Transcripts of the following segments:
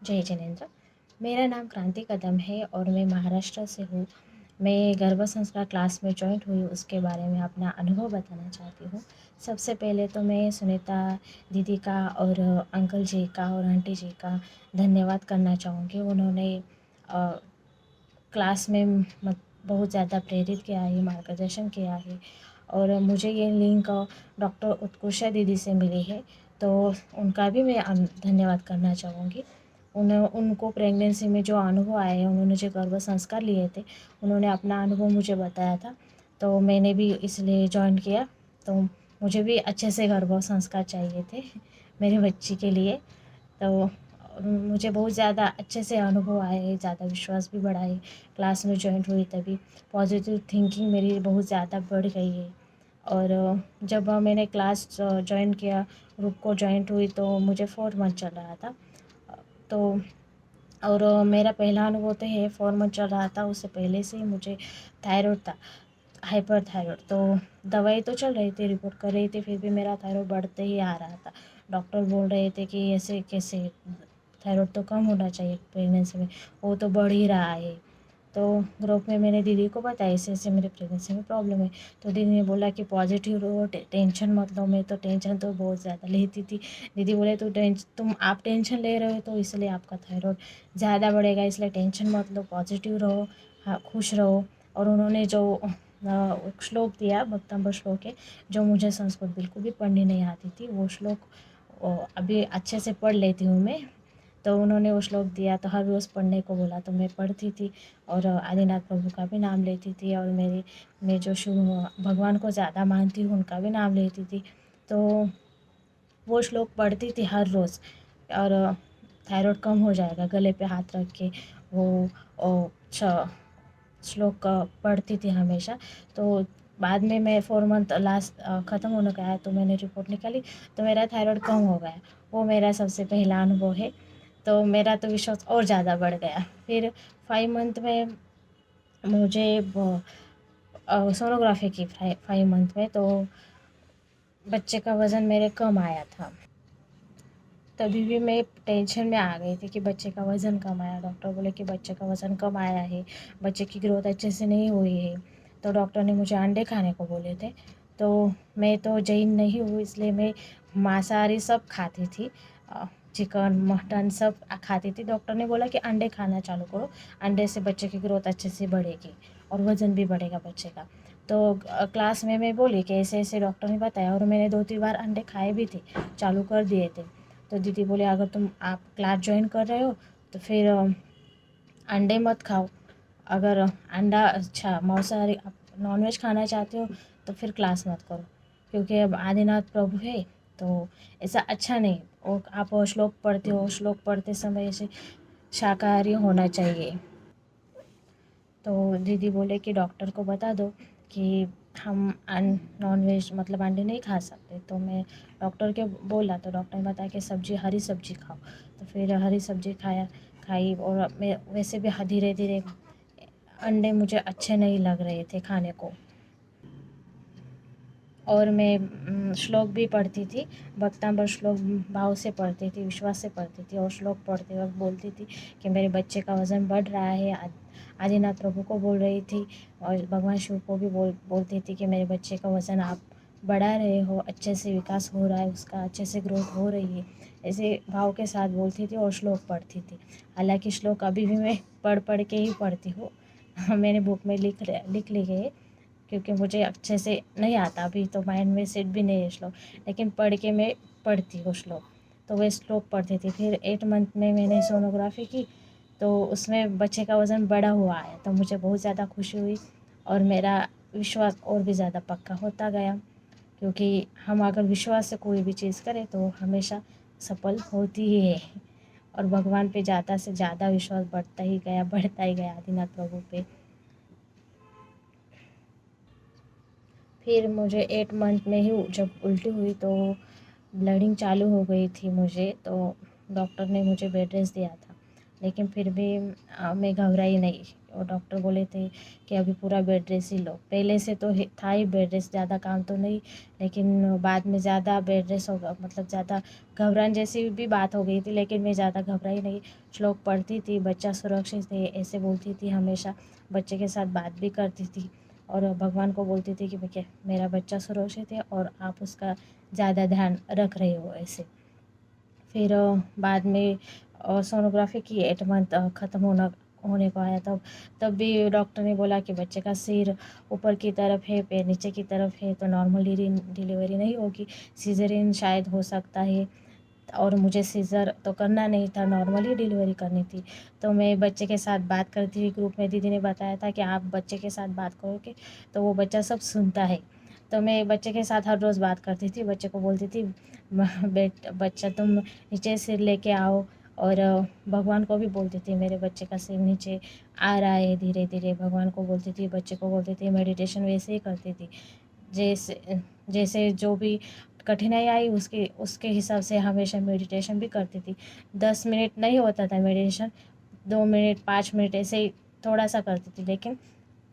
जय जिनेंद्र। मेरा नाम क्रांति कदम है और मैं महाराष्ट्र से हूँ। मैं गर्भ संस्कार क्लास में जॉइंट हुई, उसके बारे में अपना अनुभव बताना चाहती हूँ। सबसे पहले तो मैं सुनीता दीदी का और अंकल जी का और आंटी जी का धन्यवाद करना चाहूँगी। उन्होंने क्लास में बहुत ज़्यादा प्रेरित किया है, मार्गदर्शन किया है। और मुझे ये लिंक डॉक्टर उत्कृषा दीदी से मिली है, तो उनका भी मैं धन्यवाद करना चाहूँगी। उनको प्रेगनेंसी में जो अनुभव आए हैं, उन्होंने जो गर्भ संस्कार लिए थे, उन्होंने अपना अनुभव मुझे बताया था, तो मैंने भी इसलिए जॉइन किया। तो मुझे भी अच्छे से गर्भ संस्कार चाहिए थे मेरे बच्ची के लिए। तो मुझे बहुत ज़्यादा अच्छे से अनुभव आए हैं, ज़्यादा विश्वास भी बढ़ा है। क्लास में जॉइंट हुई तभी पॉजिटिव थिंकिंग मेरी बहुत ज़्यादा बढ़ गई है। और जब मैंने क्लास जॉइन किया, ग्रुप को जॉइंट हुई, तो मुझे 4 मंथ चल रहा था। तो और मेरा पहला अनुभव तो है, 4 मंथ चल रहा था, उससे पहले से ही मुझे थायराइड था, हाइपर थायराइड। तो दवाई तो चल रही थी, रिपोर्ट कर रही थी, फिर भी मेरा थायराइड बढ़ते ही आ रहा था। डॉक्टर बोल रहे थे कि ऐसे कैसे, थायराइड तो कम होना चाहिए प्रेगनेंसी में, वो तो बढ़ ही रहा है। तो ग्रुप में मैंने दीदी को बताया ऐसे ऐसे मेरे प्रेगनेंसी में प्रॉब्लम है। तो दीदी ने बोला कि पॉजिटिव रहो, टेंशन मत लो। मैं तो टेंशन तो बहुत ज़्यादा लेती थी। दीदी बोले तुम आप टेंशन ले रहे हो, तो इसलिए आपका थायराइड ज़्यादा बढ़ेगा, इसलिए टेंशन मत लो, पॉजिटिव रहो, हाँ खुश रहो। और उन्होंने जो श्लोक दिया, भक्तांबर श्लोक है, जो मुझे संस्कृत बिल्कुल भी पढ़नी नहीं आती थी, वो श्लोक अभी अच्छे से पढ़ लेती हूँ मैं। तो उन्होंने वो श्लोक दिया, तो हर रोज़ पढ़ने को बोला, तो मैं पढ़ती थी और आदिनाथ प्रभु का भी नाम लेती थी। और मैं जो शिव भगवान को ज़्यादा मानती हूँ, उनका भी नाम लेती थी। तो वो श्लोक पढ़ती थी हर रोज़, और थायराइड कम हो जाएगा, गले पे हाथ रख के वो श्लोक पढ़ती थी हमेशा। तो बाद में मैं 4 मंथ लास्ट ख़त्म होने का है, तो मैंने रिपोर्ट निकाली, तो मेरा थायराइड कम हो गया। वो मेरा सबसे पहला अनुभव है। तो मेरा तो विश्वास और ज़्यादा बढ़ गया। फिर 5 मंथ में मुझे सोनोग्राफी की 5 मंथ में, तो बच्चे का वज़न मेरे कम आया था। तभी भी मैं टेंशन में आ गई थी कि बच्चे का वज़न कम आया। डॉक्टर बोले कि बच्चे का वज़न कम आया है, बच्चे की ग्रोथ अच्छे से नहीं हुई है। तो डॉक्टर ने मुझे अंडे खाने को बोले थे। तो मैं तो जैन नहीं हूँ, इसलिए मैं मांसाहारी सब खाती थी, चिकन मटन सब खाती थी। डॉक्टर ने बोला कि अंडे खाना चालू करो, अंडे से बच्चे की ग्रोथ अच्छे से बढ़ेगी और वज़न भी बढ़ेगा बच्चे का। तो क्लास में मैं बोली कि ऐसे ऐसे डॉक्टर ने बताया, और मैंने 2-3 बार अंडे खाए भी थे, चालू कर दिए थे। तो दीदी बोले अगर आप क्लास ज्वाइन कर रहे हो, तो फिर अंडे मत खाओ। अगर अंडा अच्छा मांसाहारी आप नॉनवेज खाना चाहते हो, तो फिर क्लास मत करो, क्योंकि अब आदिनाथ प्रभु है, तो ऐसा अच्छा नहीं। और आप वो श्लोक पढ़ते हो, श्लोक पढ़ते समय ऐसे शाकाहारी होना चाहिए। तो दीदी बोले कि डॉक्टर को बता दो कि हम नॉनवेज मतलब अंडे नहीं खा सकते। तो मैं डॉक्टर के बोला, तो डॉक्टर ने बताया कि हरी सब्जी खाओ। तो फिर हरी सब्जी खाई, और मैं वैसे भी धीरे धीरे अंडे मुझे अच्छे नहीं लग रहे थे खाने को। और मैं श्लोक भी पढ़ती थी, भक्तांबर श्लोक भाव से पढ़ती थी, विश्वास से पढ़ती थी। और श्लोक पढ़ते वक्त बोलती थी कि मेरे बच्चे का वज़न बढ़ रहा है। आदिनाथ प्रभु को बोल रही थी, और भगवान शिव को भी बोलती थी कि मेरे बच्चे का वज़न आप बढ़ा रहे हो, अच्छे से विकास हो रहा है उसका, अच्छे से ग्रोथ हो रही है। ऐसे भाव के साथ बोलती थी और श्लोक पढ़ती थी। हालांकि श्लोक अभी भी मैं पढ़ के ही पढ़ती हूँ मैंने बुक में लिख लिए है, क्योंकि मुझे अच्छे से नहीं आता, अभी तो माइंड में सेट भी नहीं है श्लोक, लेकिन पढ़ के मैं पढ़ती हूँ श्लोक। तो वह श्लोक पढ़ती थी। फिर 8 मंथ में मैंने सोनोग्राफी की, तो उसमें बच्चे का वज़न बढ़ा हुआ आया, तो मुझे बहुत ज़्यादा खुशी हुई, और मेरा विश्वास और भी ज़्यादा पक्का होता गया। क्योंकि हम अगर विश्वास से कोई भी चीज़ करें, तो हमेशा सफल होती ही है। और भगवान पे ज़्यादा से ज़्यादा विश्वास बढ़ता ही गया आदिनाथ प्रभु पे। फिर मुझे 8 मंथ में ही जब उल्टी हुई, तो ब्लीडिंग चालू हो गई थी मुझे, तो डॉक्टर ने मुझे बेड रेस्ट दिया था। लेकिन फिर भी मैं घबराई नहीं। और डॉक्टर बोले थे कि अभी पूरा बेड रेस्ट ही लो। पहले से तो था ही बेड रेस्ट, ज़्यादा काम तो नहीं, लेकिन बाद में ज़्यादा बेड रेस्ट होगा, मतलब ज़्यादा घबराने जैसी भी बात हो गई थी। लेकिन मैं ज़्यादा घबराई नहीं, श्लोक पढ़ती थी, बच्चा सुरक्षित है ऐसे बोलती थी हमेशा, बच्चे के साथ बात भी करती थी और भगवान को बोलती थी कि मेरा बच्चा सुरक्षित है और आप उसका ज़्यादा ध्यान रख रहे हो ऐसे। फिर बाद में सोनोग्राफी की 8 मंथ ख़त्म होने को आया, तब भी डॉक्टर ने बोला कि बच्चे का सिर ऊपर की तरफ है, पैर नीचे की तरफ है, तो नॉर्मल डिलीवरी नहीं होगी, सीज़रियन शायद हो सकता है। और मुझे सीज़र तो करना नहीं था, नॉर्मल ही डिलीवरी करनी थी। तो मैं बच्चे के साथ बात करती हुई ग्रुप में दीदी ने बताया था कि आप बच्चे के साथ बात करोगे तो वो बच्चा सब सुनता है। तो मैं बच्चे के साथ हर रोज़ बात करती थी, बच्चे को बोलती थी बच्चा तुम नीचे सिर लेके आओ, और भगवान को भी बोलती थी मेरे बच्चे का सिर नीचे आ रहा है धीरे धीरे, भगवान को बोलती थी, बच्चे को बोलती थी, मेडिटेशन वैसे ही करती थी। जैसे जैसे जो भी कठिनाई आई उसके उसके हिसाब से हमेशा मेडिटेशन भी करती थी। 10 मिनट नहीं होता था मेडिटेशन, 2 मिनट 5 मिनट ऐसे ही थोड़ा सा करती थी, लेकिन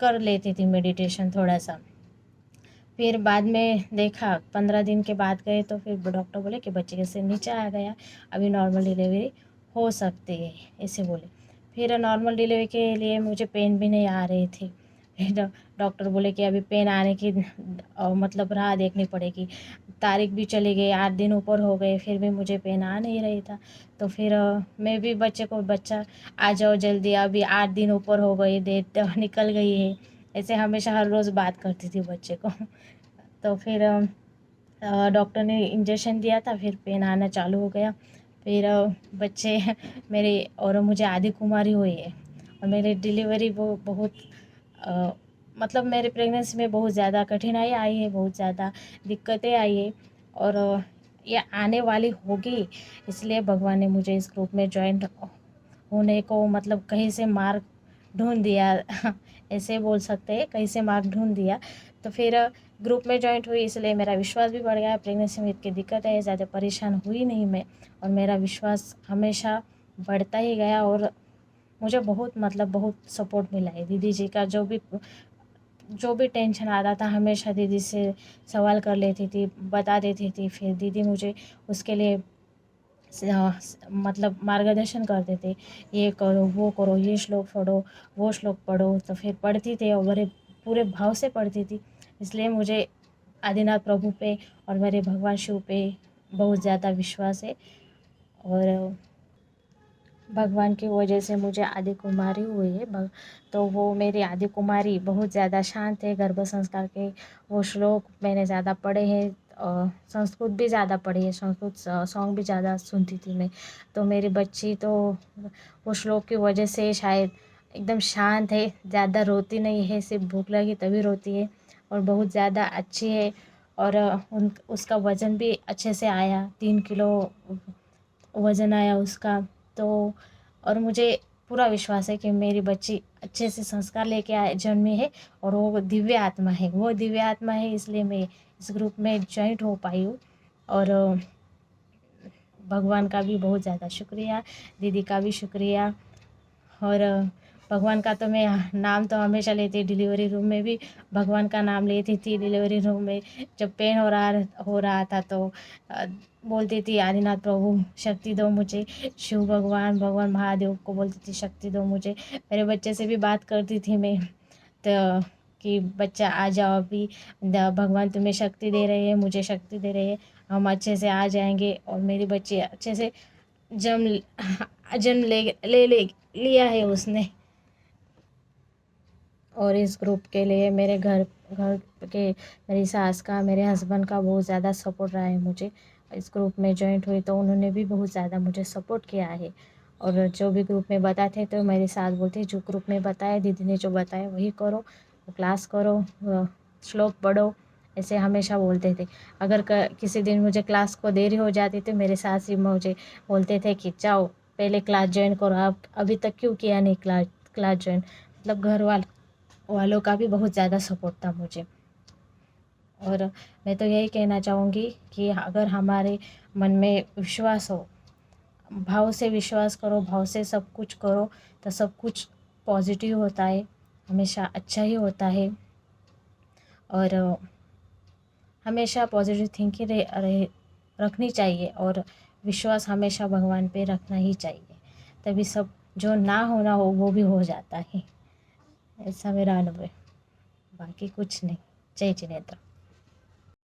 कर लेती थी मेडिटेशन थोड़ा सा। फिर बाद में देखा 15 दिन के बाद गए तो फिर डॉक्टर बोले कि बच्चे के सिर नीचे आ गया, अभी नॉर्मल डिलीवरी हो सकती है ऐसे बोले। फिर नॉर्मल डिलीवरी के लिए मुझे पेन भी नहीं आ रही थी। फिर डॉक्टर बोले कि अभी पेन आने की मतलब राह देखनी पड़ेगी। तारीख भी चली गई, 8 दिन ऊपर हो गए, फिर भी मुझे पेन आ नहीं रही था। तो फिर मैं भी बच्चे को बच्चा आ जाओ जल्दी, अभी 8 दिन ऊपर हो गए, डेट तो निकल गई है, ऐसे हमेशा हर रोज़ बात करती थी बच्चे को। तो फिर डॉक्टर ने इंजेक्शन दिया था, फिर पेन आना चालू हो गया। फिर बच्चे मेरे और मुझे आदि कुमारी हुई है, और मेरी डिलीवरी वो बहुत अ, मतलब मेरे प्रेगनेंसी में बहुत ज़्यादा कठिनाई आई है, बहुत ज़्यादा दिक्कतें आई है, और ये आने वाली होगी, इसलिए भगवान ने मुझे इस ग्रुप में ज्वाइन होने को मतलब कहीं से मार्ग ढूंढ दिया ऐसे बोल सकते हैं, कहीं से मार्ग ढूंढ दिया। तो फिर ग्रुप में जॉइंट हुई, इसलिए मेरा विश्वास भी बढ़ गया। प्रेगनेंसी में इतनी दिक्कत है, ज़्यादा परेशान हुई नहीं मैं, और मेरा विश्वास हमेशा बढ़ता ही गया, और मुझे बहुत मतलब बहुत सपोर्ट मिला है दीदी जी का। जो भी टेंशन आता था हमेशा दीदी से सवाल कर लेती थी, बता देती थी, फिर दीदी मुझे उसके लिए मतलब मार्गदर्शन करते थे, ये करो वो करो, ये श्लोक पढ़ो वो श्लोक पढ़ो। तो फिर पढ़ती थी और बड़े पूरे भाव से पढ़ती थी, इसलिए मुझे आदिनाथ प्रभु पे और मेरे भगवान शिव पे बहुत ज़्यादा विश्वास है। और भगवान की वजह से मुझे आदि कुमारी हुई है, तो वो मेरी आदि कुमारी बहुत ज़्यादा शांत है। गर्भ संस्कार के वो श्लोक मैंने ज़्यादा पढ़े हैं, संस्कृत भी ज़्यादा पढ़ी है, संस्कृत सॉन्ग भी ज़्यादा सुनती थी मैं। तो मेरी बच्ची तो वो श्लोक की वजह से शायद एकदम शांत है, ज़्यादा रोती नहीं है, सिर्फ भूख लगी तभी रोती है, और बहुत ज़्यादा अच्छी है। और उसका वज़न भी अच्छे से आया, 3 किलो वज़न आया उसका। तो और मुझे पूरा विश्वास है कि मेरी बच्ची अच्छे से संस्कार लेके जन्मी है, और वो दिव्य आत्मा है, वो दिव्य आत्मा है, इसलिए मैं इस ग्रुप में जॉइंट हो पाई हूँ। और भगवान का भी बहुत ज़्यादा शुक्रिया, दीदी का भी शुक्रिया। और भगवान का तो मैं नाम तो हमेशा लेती, डिलीवरी रूम में भी भगवान का नाम लेती थी। डिलीवरी रूम में जब पेन हो रहा था तो बोलती थी, आदिनाथ प्रभु शक्ति दो मुझे, शिव भगवान भगवान महादेव को बोलती थी शक्ति दो मुझे। मेरे बच्चे से भी बात करती थी मैं, तो कि बच्चा आ जाओ अभी, भगवान तुम्हें शक्ति दे रहे हैं, मुझे शक्ति दे रहे हैं, हम अच्छे से आ जाएंगे। और मेरी बच्ची अच्छे से जन्म ले लिया है उसने। और इस ग्रुप के लिए मेरे घर घर के मेरी सास का, मेरे हस्बैंड का बहुत ज़्यादा सपोर्ट रहा है मुझे। इस ग्रुप में जॉइंट हुई तो उन्होंने भी बहुत ज़्यादा मुझे सपोर्ट किया है। और जो भी ग्रुप में बताते तो मेरी सास बोलती जो ग्रुप में बताया दीदी ने जो बताया वही करो, क्लास करो, श्लोक पढ़ो, ऐसे हमेशा बोलते थे। अगर किसी दिन मुझे क्लास को देरी हो जाती तो मेरे सास ही मुझे बोलते थे कि जाओ पहले क्लास ज्वाइन करो, आप अभी तक क्यों किया नहीं क्लास ज्वाइन। मतलब घर वालों का भी बहुत ज़्यादा सपोर्ट था मुझे। और मैं तो यही कहना चाहूँगी कि अगर हमारे मन में विश्वास हो, भाव से विश्वास करो, भाव से सब कुछ करो तो सब कुछ पॉजिटिव होता है, हमेशा अच्छा ही होता है। और हमेशा पॉजिटिव थिंकिंग रखनी चाहिए और विश्वास हमेशा भगवान पे रखना ही चाहिए, तभी सब जो ना होना हो वो भी हो जाता है। ऐसा मेरा अनुभव है, बाकी कुछ नहीं। जय जिनेंद्र।